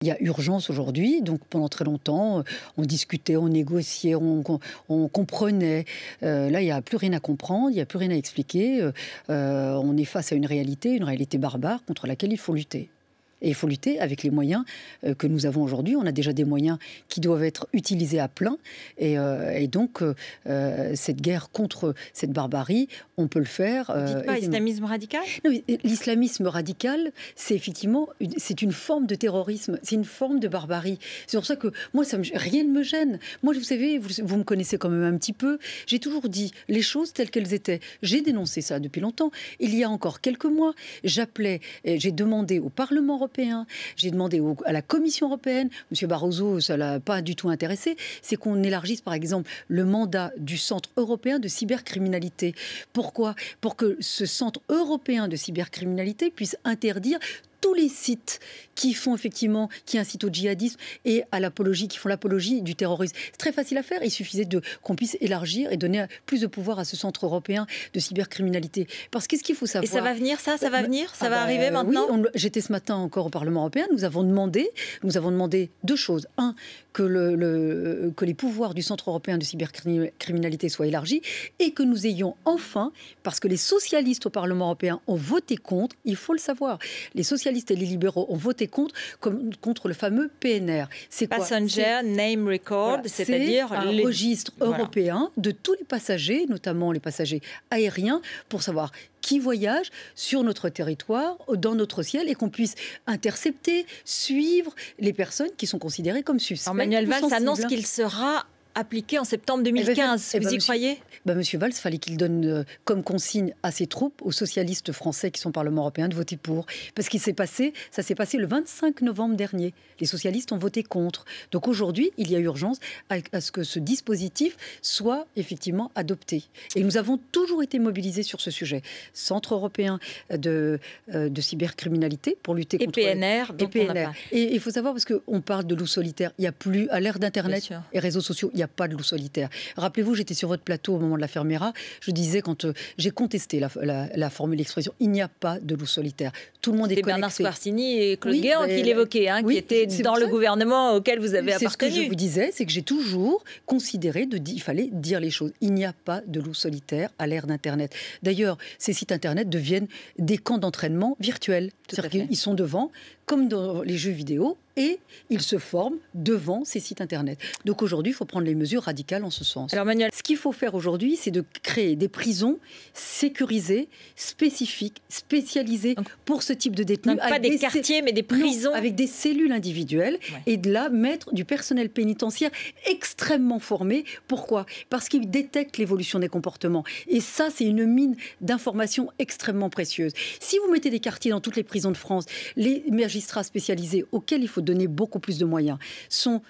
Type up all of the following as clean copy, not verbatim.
y a urgence aujourd'hui. Donc pendant très longtemps, on discutait, on négociait, on comprenait. Là, il n'y a plus rien à comprendre, il n'y a plus rien à expliquer. On est face à une réalité barbare contre laquelle il faut lutter. Et il faut lutter avec les moyens que nous avons aujourd'hui. On a déjà des moyens qui doivent être utilisés à plein. Et donc, cette guerre contre cette barbarie, on peut le faire. Dites pas islamisme radical ? Non, l'islamisme radical, c'est effectivement c'est une forme de terrorisme, c'est une forme de barbarie. C'est pour ça que moi, rien ne me gêne. Moi, vous savez, vous me connaissez quand même un petit peu. J'ai toujours dit les choses telles qu'elles étaient. J'ai dénoncé ça depuis longtemps. Il y a encore quelques mois, j'ai demandé au Parlement européen, j'ai demandé à la Commission européenne, M. Barroso, ça ne l'a pas du tout intéressé, c'est qu'on élargisse par exemple le mandat du Centre européen de cybercriminalité. Pourquoi ? Pour que ce Centre européen de cybercriminalité puisse interdire tous les sites qui incitent au djihadisme et à l'apologie, qui font l'apologie du terrorisme. C'est très facile à faire. Il suffisait qu'on puisse élargir et donner plus de pouvoir à ce centre européen de cybercriminalité. Parce qu'est-ce qu'il faut savoir ? Et ça va venir, ça va venir ? Ça va arriver maintenant ? Oui, j'étais ce matin encore au Parlement européen. Nous avons demandé deux choses. Un, que les pouvoirs du Centre européen de cybercriminalité soient élargis et que nous ayons enfin, parce que les socialistes au Parlement européen ont voté contre, il faut le savoir, les socialistes et les libéraux ont voté contre le fameux PNR. C'est quoi ? Passenger Name Record, voilà, c'est-à-dire un registre européen de tous les passagers, notamment les passagers aériens, pour savoir qui voyage sur notre territoire, dans notre ciel, et qu'on puisse intercepter, suivre les personnes qui sont considérées comme suspectes. Alors Manuel Valls annonce qu'il sera appliqué en septembre 2015. Vous y croyez ? Monsieur Valls, il fallait qu'il donne comme consigne à ses troupes, aux socialistes français qui sont au Parlement européen, de voter pour. Parce qu'il ça s'est passé le 25 novembre dernier. Les socialistes ont voté contre. Donc aujourd'hui, il y a urgence à ce que ce dispositif soit effectivement adopté. Et nous avons toujours été mobilisés sur ce sujet. Centre européen de cybercriminalité pour lutter contre... PNR, dont on n'a pas. Et il faut savoir, parce qu'on parle de loup solitaire, il n'y a plus, à l'ère d'Internet et réseaux sociaux, il n'y a pas de loup solitaire. Rappelez-vous, j'étais sur votre plateau au moment de l'affaire Mera, je disais, quand j'ai contesté la formule d'expression, il n'y a pas de loup solitaire. Tout le monde est connecté. Bernard Squarcini et Claude Guéant qui l'évoquaient, qui étaient dans le gouvernement auquel vous avez appartenu. Ce que je vous disais, c'est que j'ai toujours considéré qu'il fallait dire les choses. Il n'y a pas de loup solitaire à l'ère d'Internet. D'ailleurs, ces sites Internet deviennent des camps d'entraînement virtuels. C'est-à-dire qu'ils sont devant, comme dans les jeux vidéo, et ils se forment devant ces sites Internet. Donc aujourd'hui, il faut prendre les mesures radicales en ce sens. Alors Manuel, ce qu'il faut faire aujourd'hui, c'est de créer des prisons sécurisées, spécifiques, spécialisées pour ce type de détenus. Donc pas des quartiers, mais des prisons. Non, avec des cellules individuelles, et de là mettre du personnel pénitentiaire extrêmement formé. Pourquoi ? Parce qu'ils détectent l'évolution des comportements. Et ça, c'est une mine d'informations extrêmement précieuse. Si vous mettez des quartiers dans toutes les prisons de France, les magistrats spécialisés auxquels il faut donner beaucoup plus de moyens sont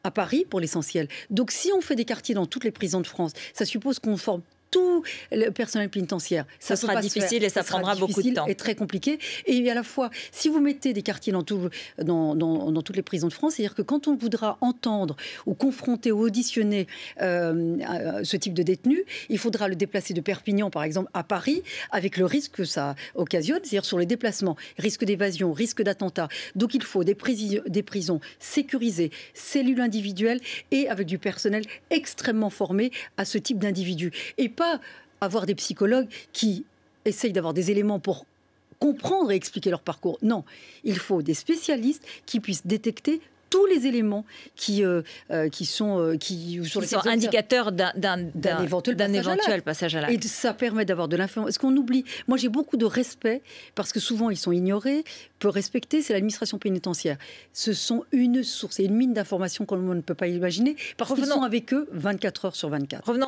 à Paris pour l'essentiel. Donc si on fait des quartiers dans toutes les prisons de France, ça suppose qu'on forme tout le personnel pénitentiaire. Ça sera difficile et ça prendra beaucoup de temps. Et très compliqué. Et à la fois, si vous mettez des quartiers dans toutes les prisons de France, c'est-à-dire que quand on voudra entendre ou confronter ou auditionner ce type de détenu, il faudra le déplacer de Perpignan, par exemple, à Paris, avec le risque que ça occasionne, c'est-à-dire sur les déplacements, risque d'évasion, risque d'attentat. Donc il faut des prisons sécurisées, cellules individuelles et avec du personnel extrêmement formé à ce type d'individus. Et pas avoir des psychologues qui essayent d'avoir des éléments pour comprendre et expliquer leur parcours. Non, il faut des spécialistes qui puissent détecter tous les éléments qui sont indicateurs d'un éventuel passage à l'acte. Et ça permet d'avoir de l'information. Est-ce qu'on oublie ? Moi, j'ai beaucoup de respect, parce que souvent, ils sont ignorés, peu respectés, c'est l'administration pénitentiaire. Ce sont une source et une mine d'informations qu'on ne peut pas imaginer, parce qu'ils sont avec eux 24 heures sur 24. Revenons